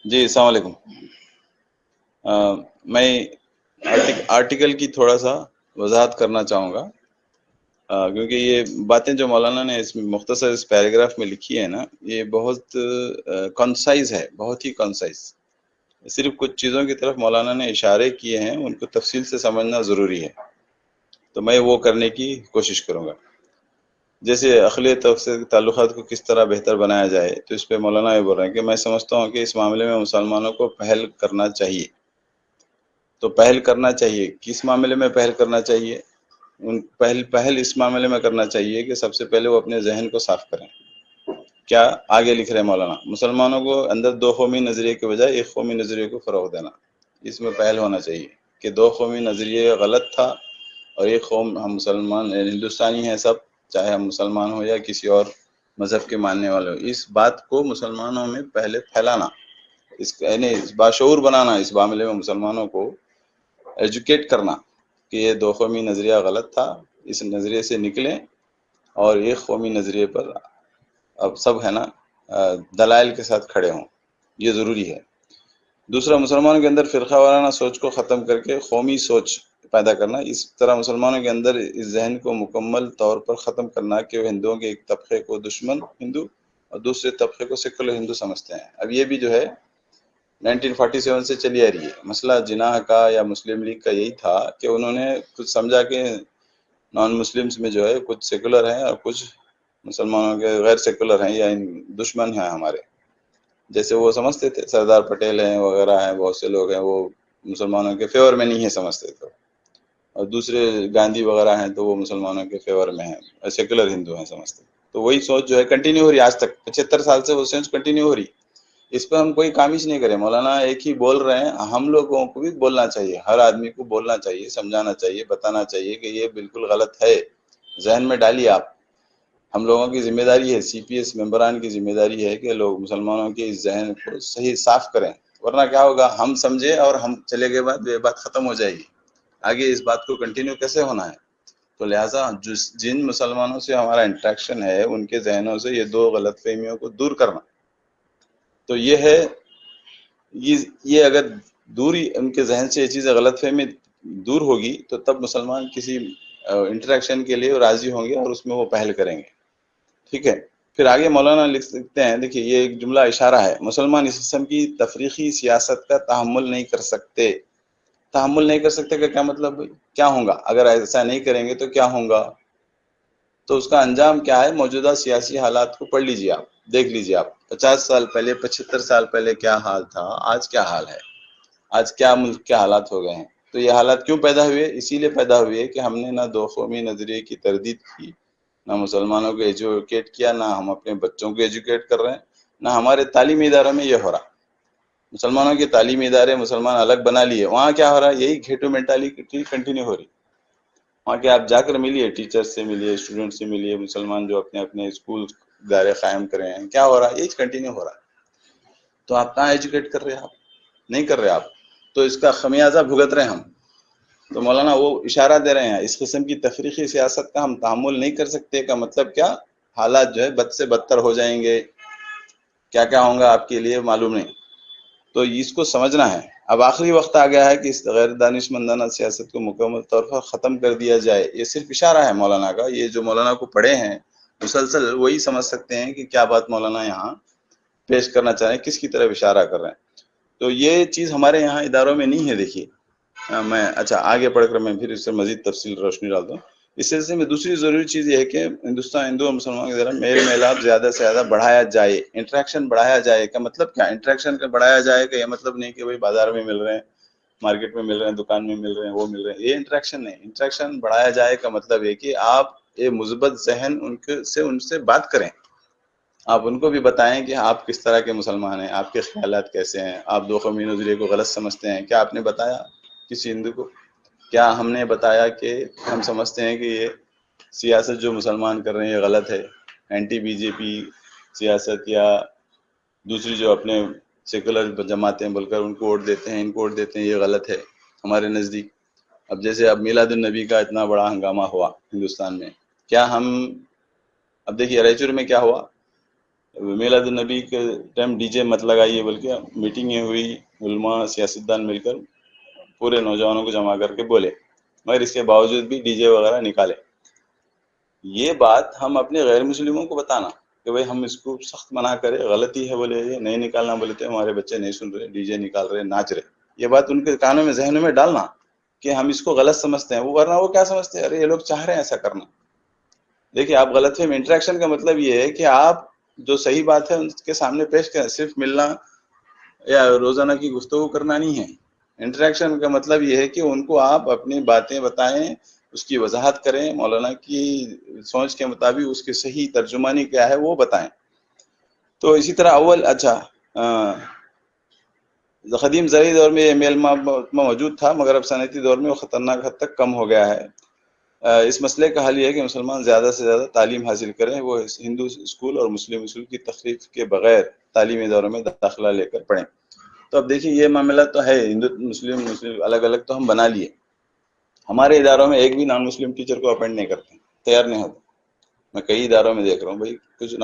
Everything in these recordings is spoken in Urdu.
جی السلام علیکم۔ میں آرٹیکل کی تھوڑا سا وضاحت کرنا چاہوں گا، کیونکہ یہ باتیں جو مولانا نے اس میں مختصر اس پیراگراف میں لکھی ہے نا، یہ بہت کنسائز ہے، بہت ہی کنسائز۔ صرف کچھ چیزوں کی طرف مولانا نے اشارے کیے ہیں، ان کو تفصیل سے سمجھنا ضروری ہے، تو میں وہ کرنے کی کوشش کروں گا۔ جیسے عقلی تعلقات کو کس طرح بہتر بنایا جائے، تو اس پہ مولانا یہ بول رہے ہیں کہ میں سمجھتا ہوں کہ اس معاملے میں مسلمانوں کو پہل کرنا چاہیے۔ تو پہل کرنا چاہیے، کس معاملے میں پہل کرنا چاہیے؟ پہل اس معاملے میں کرنا چاہیے کہ سب سے پہلے وہ اپنے ذہن کو صاف کریں۔ کیا آگے لکھ رہے ہیں مولانا؟ مسلمانوں کو اندر دو قومی نظریے کے بجائے ایک قومی نظریے کو فروغ دینا، اس میں پہل ہونا چاہیے کہ دو قومی نظریے غلط تھا، اور ایک قوم، ہم مسلمان ہندوستانی ہیں سب، چاہے ہم مسلمان ہو یا کسی اور مذہب کے ماننے والے ہو، اس بات کو مسلمانوں میں پہلے پھیلانا، یعنی باشعور بنانا، اس معاملے میں مسلمانوں کو ایجوکیٹ کرنا کہ یہ دو قومی نظریہ غلط تھا، اس نظریے سے نکلیں اور ایک قومی نظریے پر اب سب ہے نا دلائل کے ساتھ کھڑے ہوں، یہ ضروری ہے۔ دوسرا، مسلمانوں کے اندر فرقہ وارانہ سوچ کو ختم کر کے قومی سوچ پیدا کرنا، اس طرح مسلمانوں کے اندر اس ذہن کو مکمل طور پر ختم کرنا کہ وہ ہندوؤں کے ایک طبقے کو دشمن ہندو اور دوسرے طبقے کو سیکولر ہندو سمجھتے ہیں۔ اب یہ بھی جو ہے 1947 سے چلی آ رہی ہے۔ مسئلہ جناح کا یا مسلم لیگ کا یہی تھا کہ انہوں نے کچھ سمجھا کہ نان مسلمز میں جو ہے کچھ سیکولر ہیں اور کچھ مسلمانوں کے غیر سیکولر ہیں یا دشمن ہیں ہمارے، جیسے وہ سمجھتے تھے سردار پٹیل ہیں وغیرہ ہیں، بہت سے لوگ ہیں وہ مسلمانوں کے فیور میں نہیں ہے سمجھتے تھے، اور دوسرے گاندھی وغیرہ ہیں تو وہ مسلمانوں کے فیور میں ہیں، سیکولر ہندو ہیں سمجھتے۔ تو وہی سوچ جو ہے کنٹینیو ہو رہی، آج تک 75 سال سے وہ سوچ کنٹینیو ہو رہی، اس پہ ہم کوئی کامش نہیں کریں۔ مولانا ایک ہی بول رہے ہیں، ہم لوگوں کو بھی بولنا چاہیے، ہر آدمی کو بولنا چاہیے، سمجھانا چاہیے، بتانا چاہیے کہ یہ بالکل غلط ہے، ذہن میں ڈالیے آپ۔ ہم لوگوں کی ذمہ داری ہے، سی پی ایس ممبران کی ذمہ داری ہے کہ لوگ مسلمانوں کے اس ذہن کو صحیح صاف کریں، ورنہ کیا ہوگا، ہم سمجھے اور ہم چلے گئے بعد یہ بات ختم ہو جائے گی، آگے اس بات کو کنٹینیو کیسے ہونا ہے؟ تو لہٰذا جن مسلمانوں سے ہمارا انٹریکشن ہے ان کے ذہنوں سے یہ دو غلط فہمیوں کو دور کرنا، تو یہ ہے، یہ اگر دوری ان کے ذہن سے یہ چیز غلط فہمی دور ہوگی تو تب مسلمان کسی انٹریکشن کے لیے راضی ہوں گے اور اس میں وہ پہل کریں گے، ٹھیک ہے۔ پھر آگے مولانا لکھ سکتے ہیں، دیکھیے یہ ایک جملہ اشارہ ہے، مسلمان اس قسم کی تفریقی سیاست کا تحمل نہیں کر سکتے۔ تحمل نہیں کر سکتے کا کیا مطلب؟ کیا ہوں گا اگر ایسا نہیں کریں گے تو کیا ہوں گا؟ تو اس کا انجام کیا ہے؟ موجودہ سیاسی حالات کو پڑھ لیجئے آپ، دیکھ لیجئے آپ، 50 سال پہلے 75 سال پہلے کیا حال تھا، آج کیا حال ہے، آج کیا ملک کے حالات ہو گئے ہیں۔ تو یہ حالات کیوں پیدا ہوئے؟ اسی لیے پیدا ہوئے کہ ہم نے نہ دو قومی نظریے کی تردید کی، نہ مسلمانوں کو ایجوکیٹ کیا، نہ ہم اپنے بچوں کو ایجوکیٹ کر رہے ہیں، نہ ہمارے تعلیمی اداروں میں یہ ہو رہا۔ مسلمانوں کے تعلیمی ادارے مسلمان الگ بنا لیے، وہاں کیا ہو رہا ہے؟ یہی گھیٹو مینٹالٹی کنٹینیو ہو رہی۔ وہاں کے آپ جا کر ملیے، ٹیچر سے ملیے، اسٹوڈنٹ سے ملیے، مسلمان جو اپنے اپنے اسکول ادارے قائم کرے ہیں، کیا ہو رہا ہے؟ یہی کنٹینیو ہو رہا ہے۔ تو آپ کہاں ایجوکیٹ کر رہے ہیں؟ آپ نہیں کر رہے، آپ تو اس کا خمیازہ بھگت رہے ہیں ہم۔ تو مولانا وہ اشارہ دے رہے ہیں، اس قسم کی تفریقی سیاست کا ہم تحمل نہیں کر سکتے کا مطلب کیا؟ حالات جو ہے بد سے بدتر ہو جائیں گے، کیا کیا ہوں گا آپ کے لیے معلوم نہیں، تو اس کو سمجھنا ہے۔ اب آخری وقت آ گیا ہے کہ اس غیر دانش مندانہ سیاست کو مکمل طور پر ختم کر دیا جائے۔ یہ صرف اشارہ ہے مولانا کا، یہ جو مولانا کو پڑھے ہیں مسلسل وہی سمجھ سکتے ہیں کہ کیا بات مولانا یہاں پیش کرنا چاہ رہے ہیں، کس کی طرف اشارہ کر رہے ہیں۔ تو یہ چیز ہمارے یہاں اداروں میں نہیں ہے۔ دیکھیے میں اچھا آگے پڑھ کر میں پھر اس سے مزید تفصیل روشنی ڈالتا ہوں۔ اس سلسلے میں دوسری ضروری چیز یہ ہے کہ ہندو اور مسلمانوں کے درمیان میل میلاپ زیادہ سے زیادہ بڑھایا جائے، انٹریکشن بڑھایا جائے کا مطلب کیا؟ انٹریکشن کا بڑھایا جائے کا یہ مطلب نہیں کہ بھائی بازار میں مل رہے ہیں، مارکیٹ میں مل رہے ہیں، دکان میں مل رہے ہیں، وہ مل رہے ہیں، یہ انٹریکشن نہیں۔ انٹریکشن بڑھایا جائے کا مطلب ہے کہ آپ یہ مثبت ذہن ان سے بات کریں، آپ ان کو بھی بتائیں کہ آپ کس طرح کے مسلمان ہیں، آپ کے خیالات کیسے ہیں، آپ دو قومی نظریے کو غلط سمجھتے ہیں۔ کیا آپ نے بتایا کسی ہندو کو؟ کیا ہم نے بتایا کہ ہم سمجھتے ہیں کہ یہ سیاست جو مسلمان کر رہے ہیں یہ غلط ہے، اینٹی بی جے پی سیاست یا دوسری جو اپنے سیکولر جماعتیں بول کر ان کو ووٹ دیتے ہیں، ان کو ووٹ دیتے ہیں، یہ غلط ہے ہمارے نزدیک؟ اب جیسے اب میلاد النبی کا اتنا بڑا ہنگامہ ہوا ہندوستان میں، کیا ہم اب دیکھیے رائچور میں کیا ہوا، میلاد النبی کے ٹائم ڈی جے مت لگائیے، بلکہ میٹنگیں ہوئی، علماء سیاستدان مل کر پورے نوجوانوں کو جمع کر کے بولے، مگر اس کے باوجود بھی ڈی جے وغیرہ نکالے. یہ بات ہم اپنے غیر مسلموں کو بتانا کہ بھائی ہم اس کو سخت منع کرے، غلطی ہے، بولے یہ نہیں نکالنا، بولے تو ہمارے بچے نہیں سن رہے، ڈی جے نکال رہے، ناچ رہے، یہ بات ان کے کانوں میں ذہنوں میں ڈالنا کہ ہم اس کو غلط سمجھتے ہیں. وہ ورنہ وہ کیا سمجھتے ہیں، ارے یہ لوگ چاہ رہے ہیں ایسا کرنا. دیکھیے آپ غلط فہم، انٹریکشن کا مطلب یہ ہے کہ آپ جو صحیح بات ہے ان کے سامنے پیش کریں، صرف ملنا یا روزانہ کی گفتگو کرنا نہیں ہے. انٹریکشن کا مطلب یہ ہے کہ ان کو آپ اپنی باتیں بتائیں، اس کی وضاحت کریں، مولانا کی سوچ کے مطابق اس کی صحیح ترجمانی کیا ہے وہ بتائیں. تو اسی طرح قدیم زرعی دور میں یہ میل موجود تھا، مگر اب صنعتی دور میں وہ خطرناک حد تک کم ہو گیا ہے. اس مسئلے کا حل یہ ہے کہ مسلمان زیادہ سے زیادہ تعلیم حاصل کریں، وہ ہندو اسکول اور مسلم اسکول کی تخلیق کے بغیر تعلیمی اداروں میں داخلہ لے کر پڑھیں. تو اب دیکھیے یہ معاملہ تو ہے، ہندو مسلم الگ الگ تو ہم بنا لیے، ہمارے اداروں میں ایک بھی نان مسلم ٹیچر کو اپینٹ نہیں کرتے، تیار نہیں ہوتے. میں کئی اداروں میں دیکھ رہا ہوں بھائی کچھ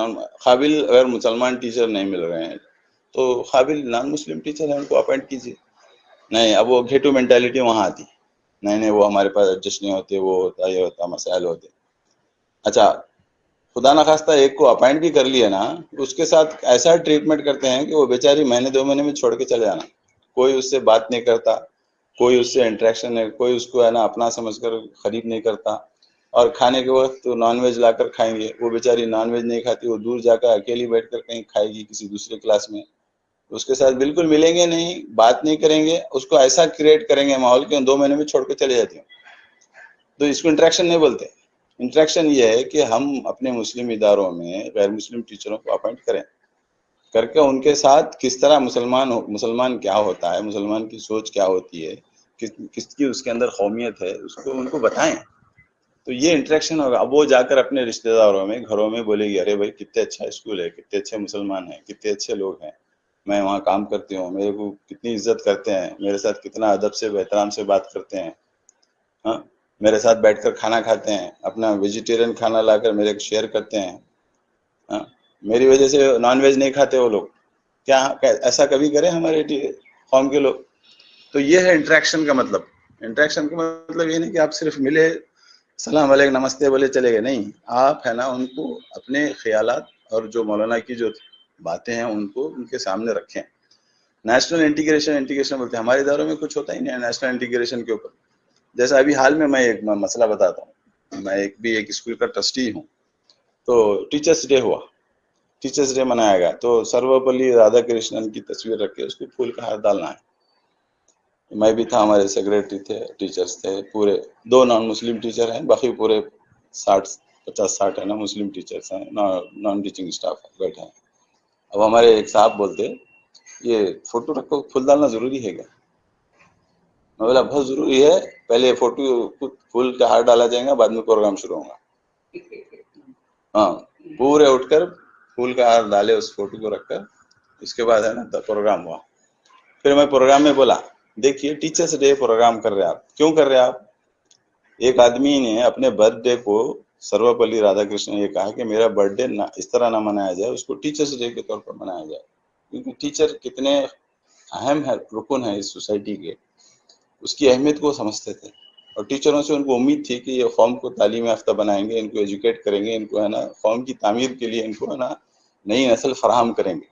قابل اگر مسلمان ٹیچر نہیں مل رہے ہیں تو قابل نان مسلم ٹیچر ہیں ان کو اپینٹ کیجیے. نہیں، اب وہ گھیٹو مینٹالٹی وہاں آتی، نہیں وہ ہمارے پاس ایڈجسٹ نہیں ہوتے، وہ ہوتا یہ ہوتا، مسائل ہوتے. اچھا خدا نخواستہ ایک کو اپائنٹ بھی کر لیا نا، اس کے ساتھ ایسا ٹریٹمنٹ کرتے ہیں کہ وہ بیچاری مہینے 2 مہینے میں چھوڑ کے چلے جانا. کوئی اس سے بات نہیں کرتا، کوئی اس سے انٹریکشن ہے، کوئی اس کو ہے نا اپنا سمجھ کر خرید نہیں کرتا. اور کھانے کے وقت نان ویج لا کر کھائیں گے، وہ بیچاری نان ویج نہیں کھاتی، وہ دور جا کر اکیلی بیٹھ کر کہیں کھائے گی کسی دوسرے کلاس میں. اس کے ساتھ بالکل ملیں گے نہیں، بات نہیں کریں گے، اس کو ایسا کریٹ کریں گے ماحول کہ 2 مہینے میں چھوڑ کے چلے جاتی ہوں. تو اس کو انٹریکشن نہیں بولتے. انٹریکشن یہ ہے کہ ہم اپنے مسلم اداروں میں غیر مسلم ٹیچروں کو اپوائنٹ کریں، کر کے ان کے ساتھ کس طرح مسلمان کیا ہوتا ہے، مسلمان کی سوچ کیا ہوتی ہے، کس کی اس کے اندر قومیت ہے، اس کو ان کو بتائیں. تو یہ انٹریکشن ہوگا. اب وہ جا کر اپنے رشتہ داروں میں گھروں میں بولے گی ارے بھائی کتنے اچھا اسکول ہے، کتنے اچھے مسلمان ہیں، کتنے اچھے لوگ ہیں، میں وہاں کام کرتی ہوں، میرے کو کتنی عزت کرتے ہیں، میرے ساتھ کتنا ادب سے احترام سے بات کرتے ہیں، ہاں میرے ساتھ بیٹھ کر کھانا کھاتے ہیں، اپنا ویجیٹیرین کھانا لا کر میرے شیئر کرتے ہیں، ہاں میری وجہ سے نان ویج نہیں کھاتے وہ لوگ. کیا ایسا کبھی کریں ہمارے قوم کے لوگ؟ تو یہ ہے انٹریکشن کا مطلب. انٹریکشن کا مطلب یہ نہیں کہ آپ صرف ملے، سلام علیکم نمستے بولے چلے گئے، نہیں، آپ ہے نا ان کو اپنے خیالات اور جو مولانا کی جو باتیں ہیں ان کو ان کے سامنے رکھیں. نیشنل انٹیگریشن بولتے ہیں، ہمارے اداروں میں کچھ ہوتا ہی نہیں ہے نیشنل انٹیگریشن کے اوپر. جیسا ابھی حال میں ایک مسئلہ بتاتا ہوں، میں ایک اسکول کا ٹرسٹی ہوں. تو ٹیچرس ڈے ہوا، ٹیچرس ڈے منایا گیا، تو سروپلی رادھا کرشنن کی تصویر رکھ کے اس کو پھول کا ہار ڈالنا ہے. میں بھی تھا، ہمارے سیکریٹری تھے، ٹیچرس تھے پورے، 2 نان مسلم ٹیچر ہیں، باقی پورے 50-60 ہے نا مسلم ٹیچرس ہیں، نان ٹیچنگ اسٹاف بیٹھے ہیں. اب ہمارے ایک صاحب بولتے یہ فوٹو رکھو، پھول ڈالنا ضروری ہے کیا؟ میں بولا بہت ضروری ہے، پہلے فوٹو پھول کا ہار ڈالا جائے گا، بعد میں پروگرام شروع ہوگا. ہاں پورے اٹھ کر پھول کا ہار ڈالے اس فوٹو کو رکھ کر، اس کے بعد ہے نا پروگرام ہوا. پھر میں پروگرام میں بولا دیکھیے ٹیچرس ڈے پروگرام کر رہے آپ، کیوں کر رہے آپ؟ ایک آدمی نے اپنے برتھ ڈے کو، سروپلی رادھا کرشن نے یہ کہا کہ میرا برتھ ڈے اس طرح نہ منایا جائے، اس کو ٹیچرس ڈے کے طور پر منایا جائے، کیونکہ ٹیچر کتنے اہم ہے، رکن ہے اس سوسائٹی کے، اس کی اہمیت کو سمجھتے تھے. اور ٹیچروں سے ان کو امید تھی کہ یہ قوم کو تعلیم یافتہ بنائیں گے، ان کو ایجوکیٹ کریں گے، ان کو ہے نا قوم کی تعمیر کے لیے ان کو ہے نا نئی نسل فراہم کریں گے.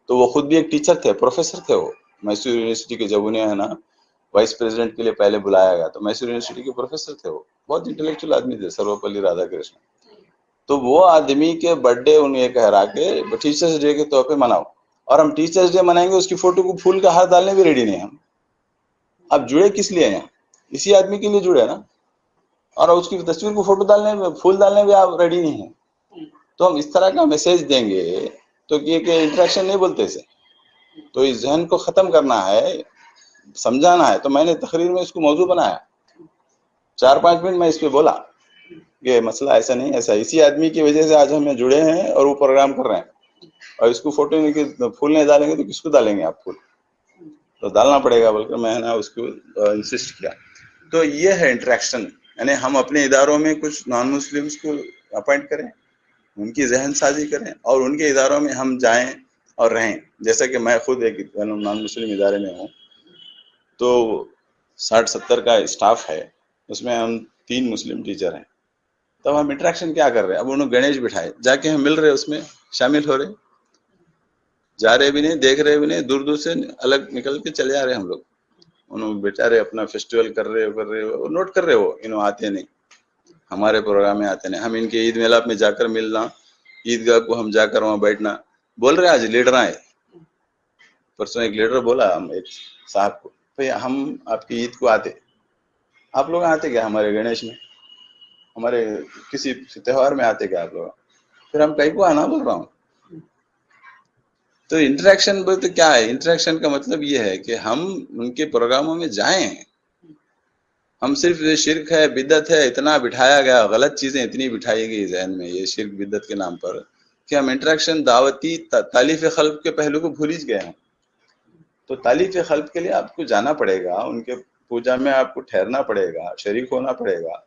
تو وہ خود بھی ایک ٹیچر تھے، پروفیسر تھے. وہ میسور یونیورسٹی کے جب انہیں ہے نا وائس پریزیڈنٹ کے لیے پہلے بلایا گیا تو میسور یونیورسٹی کے پروفیسر تھے. وہ بہت انٹلیکچوئل آدمی تھے، سروپلی رادھا کرشن. تو وہ آدمی کے برتھ ڈے انہیں کہہ رہا کہ ٹیچرس ڈے کے طور پہ مناؤ، اور ہم ٹیچرس ڈے منائیں گے، اس کی فوٹو کو پھول کا ہار ڈالنے بھی ریڈی نہیں. ہم اب جڑے کس لیے ہیں؟ اسی آدمی کے لیے جڑے نا، اور اس کی تصویر کو فوٹو ڈالنے میں، پھول ڈالنے بھی آپ ریڈی نہیں ہیں. تو ہم اس طرح کا میسج دیں گے تو یہ کہ انٹریکشن نہیں بولتے اسے. تو اس ذہن کو ختم کرنا ہے، سمجھانا ہے. تو میں نے تقریر میں اس کو موضوع بنایا، 4-5 منٹ میں اس پہ بولا کہ مسئلہ ایسا نہیں، ایسا اسی آدمی کی وجہ سے آج ہم جڑے ہیں اور وہ پروگرام کر رہے ہیں. اور اس کو فوٹو پھول نہیں ڈالیں گے تو کس کو ڈالیں گے آپ پھول؟ تو ڈالنا پڑے گا بول کر میں نے اس کو انسسٹ کیا. تو یہ ہے انٹریکشن، یعنی ہم اپنے اداروں میں کچھ نان مسلمس کو اپوائنٹ کریں، ان کی ذہن سازی کریں اور ان کے اداروں میں ہم جائیں اور رہیں. جیسا کہ میں خود ایک نان مسلم ادارے میں ہوں تو 60-70 کا اسٹاف ہے، اس میں ہم 3 مسلم ٹیچر ہیں. تب ہم انٹریکشن کیا کر رہے ہیں؟ اب انہوں نے گنیش بٹھائے، جا کے ہم مل رہے اس میں شامل ہو رہے، جا رہے بھی نہیں، دیکھ رہے بھی نہیں، دور دور سے الگ نکل کے چلے آ رہے ہم لوگ. انہوں بیچارے اپنا فیسٹیول کر رہے نوٹ کر رہے ہو، انہوں آتے نہیں، ہمارے پروگرام میں آتے نہیں. ہم ان کے عید میلاد میں جا کر ملنا، عیدگاہ کو ہم جا کر وہاں بیٹھنا. بول رہے آج لیڈر آئے، پرسوں ایک لیڈر بولا ہم ایک صاحب کو، بھئی ہم آپ کی عید کو آتے، آپ لوگ آتے کیا ہمارے گنیش میں، ہمارے کسی تہوار میں آتے کیا آپ لوگ؟ پھر ہم کہیں کو آنا بول رہا ہوں. تو انٹریکشن بولتے کیا ہے؟ انٹریکشن کا مطلب یہ ہے کہ ہم ان کے پروگراموں میں جائیں. ہم صرف یہ شرک ہے، بدعت ہے، اتنا بٹھایا گیا، غلط چیزیں اتنی بٹھائی گئی ذہن میں یہ شرک بدعت کے نام پر کہ ہم انٹریکشن، دعوتی، تالیف قلب کے پہلو کو بھول ہی گئے ہیں. تو تالیف قلب کے لیے آپ کو جانا پڑے گا، ان کے پوجا میں آپ کو ٹھہرنا پڑے گا، شریک ہونا پڑے گا.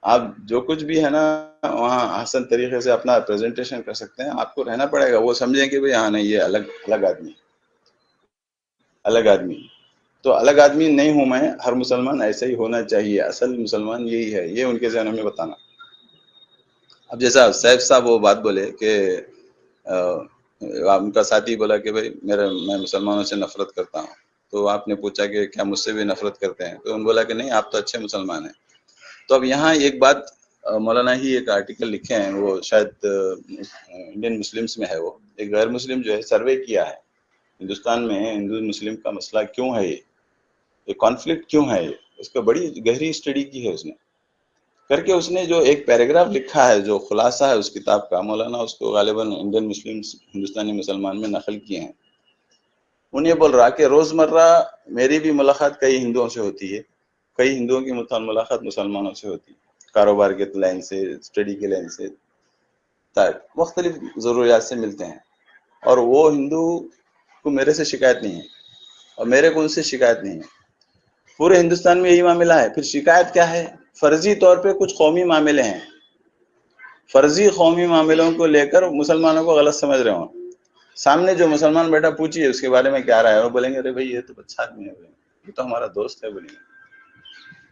آپ جو کچھ بھی ہے نا وہاں حسن طریقے سے اپنا پریزنٹیشن کر سکتے ہیں، آپ کو رہنا پڑے گا. وہ سمجھیں کہ بھئی ہاں نہیں یہ الگ آدمی، الگ آدمی. تو الگ آدمی نہیں ہوں میں، ہر مسلمان ایسا ہی ہونا چاہیے، اصل مسلمان یہی ہے، یہ ان کے ذہنوں میں بتانا. اب جیسا سیف صاحب وہ بات بولے کہ ان کا ساتھی بولا کہ بھئی میں مسلمانوں سے نفرت کرتا ہوں. تو آپ نے پوچھا کہ کیا مجھ سے بھی نفرت کرتے ہیں؟ تو انہوں نے بولا کہ نہیں، آپ تو اچھے مسلمان ہیں. تو اب یہاں ایک بات، مولانا ہی ایک آرٹیکل لکھے ہیں، وہ شاید انڈین مسلمز میں ہے، وہ ایک غیر مسلم جو ہے سروے کیا ہے ہندوستان میں ہندو مسلم کا مسئلہ کیوں ہے، یہ کانفلکٹ کیوں ہے، اس کا بڑی گہری اسٹڈی کی ہے اس نے کر کے. اس نے جو ایک پیراگراف لکھا ہے جو خلاصہ ہے اس کتاب کا، مولانا اس کو غالباً انڈین مسلم ہندوستانی مسلمان میں نقل کیے ہیں. انہیں بول رہا کہ روزمرہ میری بھی ملاقات کئی ہندوؤں سے ہوتی ہے، کئی ہندوؤں کی ملاقات مسلمانوں سے ہوتی ہے، کاروبار کے لائن سے، اسٹڈی کے لائن سے، مختلف ضروریات سے ملتے ہیں. اور وہ ہندو کو میرے سے شکایت نہیں ہے اور میرے کو ان سے شکایت نہیں ہے. پورے ہندوستان میں یہی معاملہ ہے. پھر شکایت کیا ہے؟ فرضی طور پہ کچھ قومی معاملے ہیں، فرضی قومی معاملوں کو لے کر مسلمانوں کو غلط سمجھ رہے ہوں. سامنے جو مسلمان بیٹا پوچھیے اس کے بارے میں کیا رہا ہے، وہ بولیں گے ارے بھائی یہ تو اچھا آدمی ہے، یہ تو ہمارا دوست ہے بولیں گے.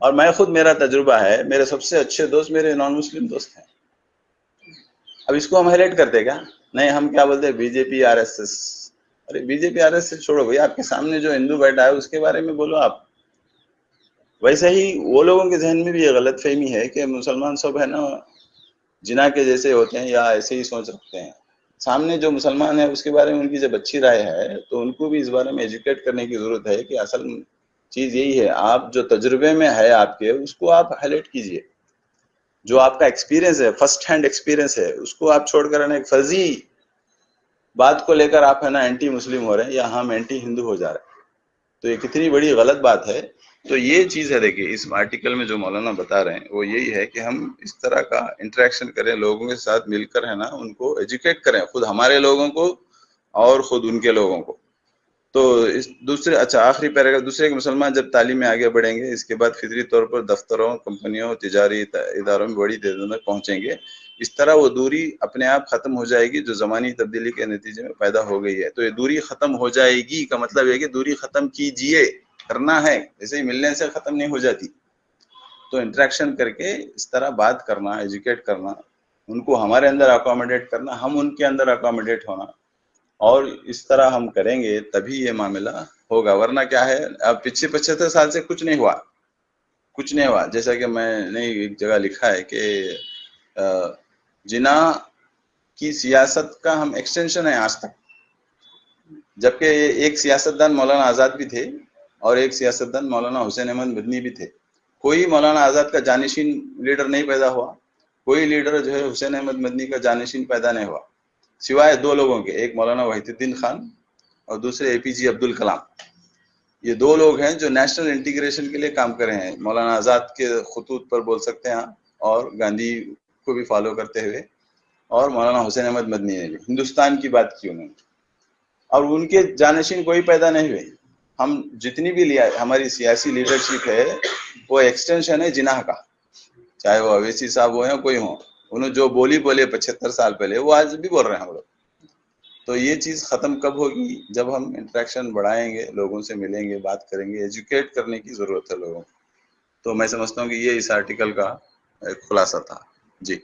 اور میں خود، میرا تجربہ ہے، میرے سب سے اچھے دوست میرے نان مسلم دوست ہیں. اب اس کو ہم ہائلائٹ کرتے کیا؟ نہیں، ہم کیا بولتے ہیں بی جے پی RSS. ارے بی جے پی RSS چھوڑو بھائی، آپ کے سامنے جو ہندو بیٹھا ہے اس کے بارے میں بولو آپ. ویسے ہی وہ لوگوں کے ذہن میں بھی یہ غلط فہمی ہے کہ مسلمان سب ہے نا جنا کے جیسے ہوتے ہیں یا ایسے ہی سوچ رکھتے ہیں. سامنے جو مسلمان ہے اس کے بارے میں ان کی جب اچھی رائے ہے تو ان کو بھی اس بارے میں ایجوکیٹ کرنے کی ضرورت ہے کہ اصل چیز یہی ہے، آپ جو تجربے میں ہے آپ کے، اس کو آپ ہائلائٹ کیجئے. جو آپ کا ایکسپیرینس ہے، فرسٹ ہینڈ ایکسپیرینس ہے، اس کو آپ چھوڑ کر ایک فرضی بات کو لے کر آپ ہے نا اینٹی مسلم ہو رہے ہیں یا ہم اینٹی ہندو ہو جا رہے ہیں. تو یہ کتنی بڑی غلط بات ہے. تو یہ چیز ہے، دیکھیے اس آرٹیکل میں جو مولانا بتا رہے ہیں وہ یہی ہے کہ ہم اس طرح کا انٹریکشن کریں، لوگوں کے ساتھ مل کر ہے نا ان کو ایجوکیٹ کریں، خود ہمارے لوگوں کو اور خود ان کے لوگوں کو. تو اس دوسرے، اچھا آخری پیراگراف، دوسرے کہ مسلمان جب تعلیم میں آگے بڑھیں گے اس کے بعد فطری طور پر دفتروں، کمپنیوں، تجاری اداروں میں بڑی تعداد میں پہنچیں گے. اس طرح وہ دوری اپنے آپ ختم ہو جائے گی جو زمانی تبدیلی کے نتیجے میں پیدا ہو گئی ہے. تو یہ دوری ختم ہو جائے گی کا مطلب ہے کہ دوری ختم کیجئے، کرنا ہے، ایسے ہی ملنے سے ختم نہیں ہو جاتی. تو انٹریکشن کر کے اس طرح بات کرنا، ایجوکیٹ کرنا، ان کو ہمارے اندر اکوموڈیٹ کرنا، ہم ان کے اندر اکوموڈیٹ ہونا، اور اس طرح ہم کریں گے تبھی یہ معاملہ ہوگا. ورنہ کیا ہے، اب پچھے 75 سال سے کچھ نہیں ہوا، کچھ نہیں ہوا. جیسا کہ میں نے ایک جگہ لکھا ہے کہ جناح کی سیاست کا ہم ایکسٹینشن ہیں آج تک. جبکہ ایک سیاستدان مولانا آزاد بھی تھے اور ایک سیاستدان مولانا حسین احمد مدنی بھی تھے. کوئی مولانا آزاد کا جانشین لیڈر نہیں پیدا ہوا، کوئی لیڈر جو ہے حسین احمد مدنی کا جانشین پیدا نہیں ہوا، سوائے 2 لوگوں کے، ایک مولانا وحید الدین خان اور دوسرے APJ عبد الکلام. یہ 2 لوگ ہیں جو نیشنل انٹیگریشن کے لیے کام کر رہے ہیں. مولانا آزاد کے خطوط پر بول سکتے ہیں اور گاندھی کو بھی فالو کرتے ہوئے، اور مولانا حسین احمد مدنی نے بھی ہندوستان کی بات کی انہوں نے، اور ان کے جانشین کوئی پیدا نہیں ہوئے. ہم جتنی بھی ہماری سیاسی لیڈرشپ ہے وہ ایکسٹینشن ہے جناح کا، چاہے وہ اویسی صاحب ہو یا کوئی ہو. انہوں جو بولی 75 سال پہلے وہ آج بھی بول رہے ہیں ہم لوگ. تو یہ چیز ختم کب ہوگی؟ جب ہم انٹریکشن بڑھائیں گے، لوگوں سے ملیں گے، بات کریں گے، ایجوکیٹ کرنے کی ضرورت ہے لوگوں کو. تو میں سمجھتا ہوں کہ یہ اس آرٹیکل کا ایک خلاصہ تھا. جی